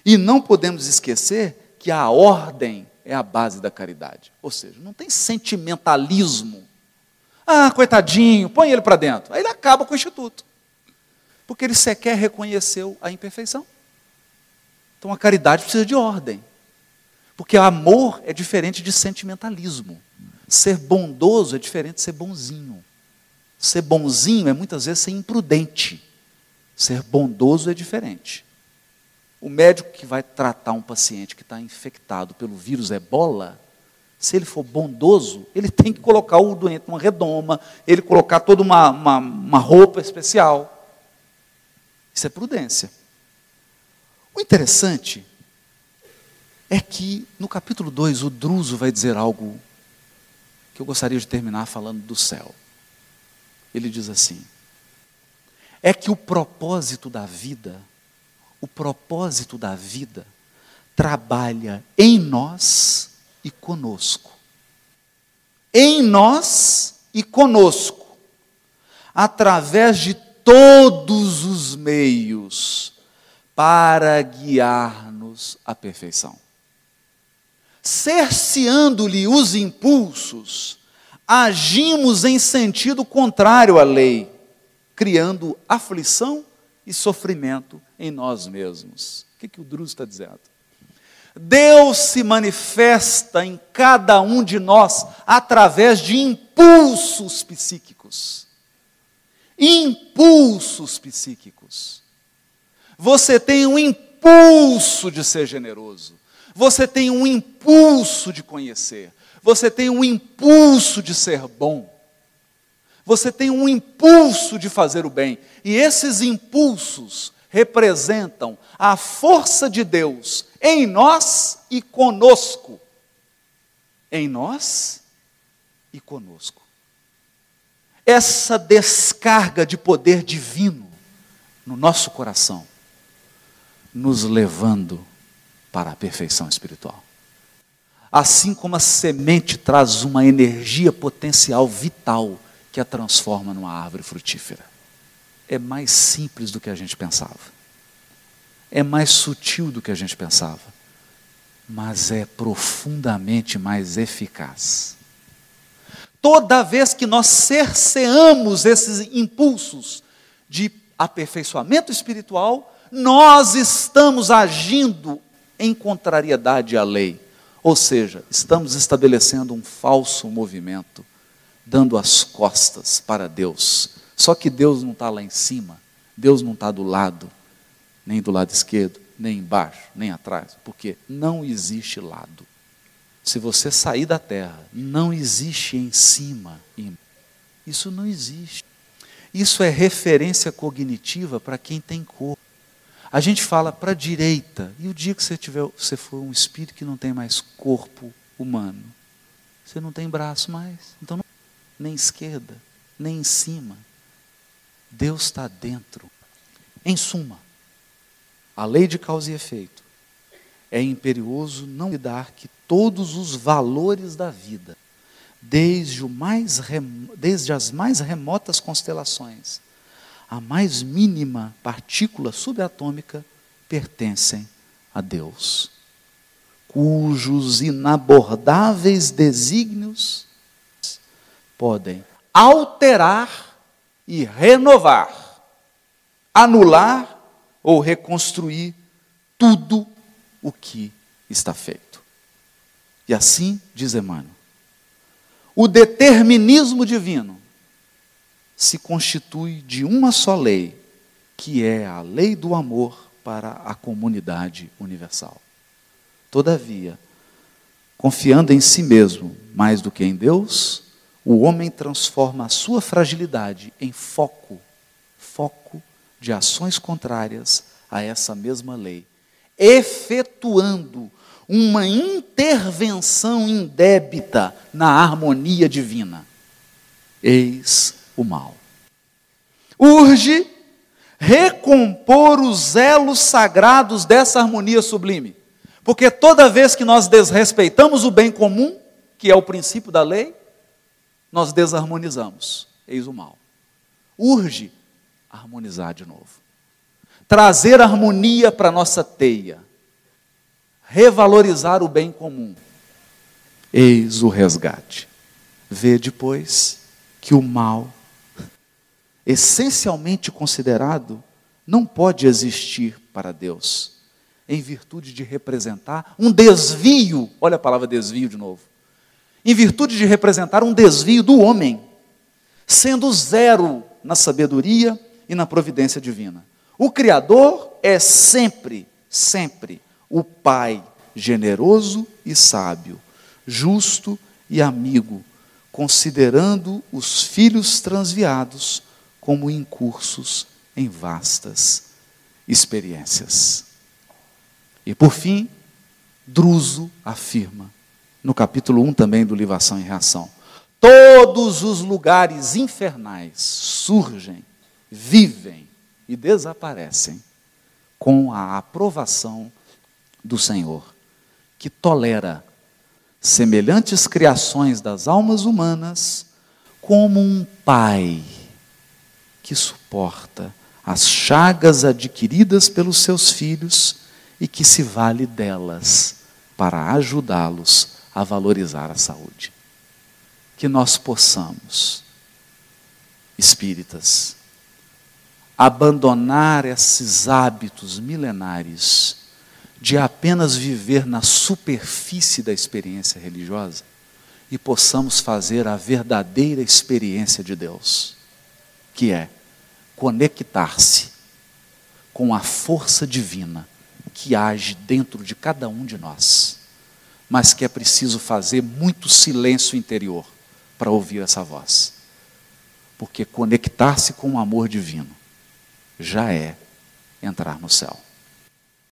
E não podemos esquecer que a ordem é a base da caridade. Ou seja, não tem sentimentalismo. Ah, coitadinho, põe ele para dentro. Aí ele acaba com o instituto. Porque ele sequer reconheceu a imperfeição. Então a caridade precisa de ordem. Porque amor é diferente de sentimentalismo. Ser bondoso é diferente de ser bonzinho. Ser bonzinho é muitas vezes ser imprudente. Ser bondoso é diferente. O médico que vai tratar um paciente que está infectado pelo vírus Ebola, se ele for bondoso, ele tem que colocar o doente numa redoma, ele colocar toda uma roupa especial. Isso é prudência. O interessante é que no capítulo 2 o Druso vai dizer algo que eu gostaria de terminar falando do céu. Ele diz assim: é que o propósito da vida trabalha em nós e conosco. Em nós e conosco, através de todos os meios, para guiar-nos à perfeição. Cerceando-lhe os impulsos, agimos em sentido contrário à lei, criando aflição e sofrimento em nós mesmos. O que o Druso está dizendo? Deus se manifesta em cada um de nós através de impulsos psíquicos. Impulsos psíquicos. Você tem um impulso de ser generoso. Você tem um impulso de conhecer. Você tem um impulso de ser bom. Você tem um impulso de fazer o bem. E esses impulsos representam a força de Deus em nós e conosco. Em nós e conosco. Essa descarga de poder divino no nosso coração, nos levando para a perfeição espiritual. Assim como a semente traz uma energia potencial vital que a transforma numa árvore frutífera. É mais simples do que a gente pensava. É mais sutil do que a gente pensava. Mas é profundamente mais eficaz. Toda vez que nós cerceamos esses impulsos de aperfeiçoamento espiritual, nós estamos agindo em contrariedade à lei. Ou seja, estamos estabelecendo um falso movimento, dando as costas para Deus. Só que Deus não está lá em cima, Deus não está do lado, nem do lado esquerdo, nem embaixo, nem atrás, porque não existe lado. Se você sair da terra, não existe em cima. Isso não existe. Isso é referência cognitiva para quem tem corpo. A gente fala para a direita, e o dia que você for um espírito que não tem mais corpo humano, você não tem braço mais, então não, nem esquerda, nem em cima. Deus está dentro. Em suma, a lei de causa e efeito é imperioso não lidar que todos os valores da vida, desde as mais remotas constelações, a mais mínima partícula subatômica, pertencem a Deus, cujos inabordáveis desígnios podem alterar e renovar, anular ou reconstruir tudo o que está feito. E assim, diz Emmanuel, o determinismo divino se constitui de uma só lei, que é a lei do amor para a comunidade universal. Todavia, confiando em si mesmo mais do que em Deus, o homem transforma a sua fragilidade em foco de ações contrárias a essa mesma lei, efetuando uma intervenção indébita na harmonia divina. Eis o mal. Urge recompor os elos sagrados dessa harmonia sublime, porque toda vez que nós desrespeitamos o bem comum, que é o princípio da lei, nós desarmonizamos. Eis o mal. Urge harmonizar de novo. Trazer harmonia para a nossa teia. revalorizar o bem comum. Eis o resgate. Vede, pois, que o mal, essencialmente considerado, não pode existir para Deus, em virtude de representar um desvio, olha a palavra desvio de novo, em virtude de representar um desvio do homem, sendo zero na sabedoria e na providência divina. O Criador é sempre, sempre o Pai generoso e sábio, justo e amigo, considerando os filhos transviados como incursos em vastas experiências. E por fim, Druso afirma, no capítulo 1 também do livro Ação e Reação, todos os lugares infernais surgem, vivem e desaparecem com a aprovação do Senhor, que tolera semelhantes criações das almas humanas como um pai que suporta as chagas adquiridas pelos seus filhos e que se vale delas para ajudá-los a valorizar a saúde. Que nós possamos, espíritas, abandonar esses hábitos milenares de apenas viver na superfície da experiência religiosa e possamos fazer a verdadeira experiência de Deus, que é conectar-se com a força divina que age dentro de cada um de nós, mas que é preciso fazer muito silêncio interior para ouvir essa voz, porque conectar-se com o amor divino já é entrar no céu.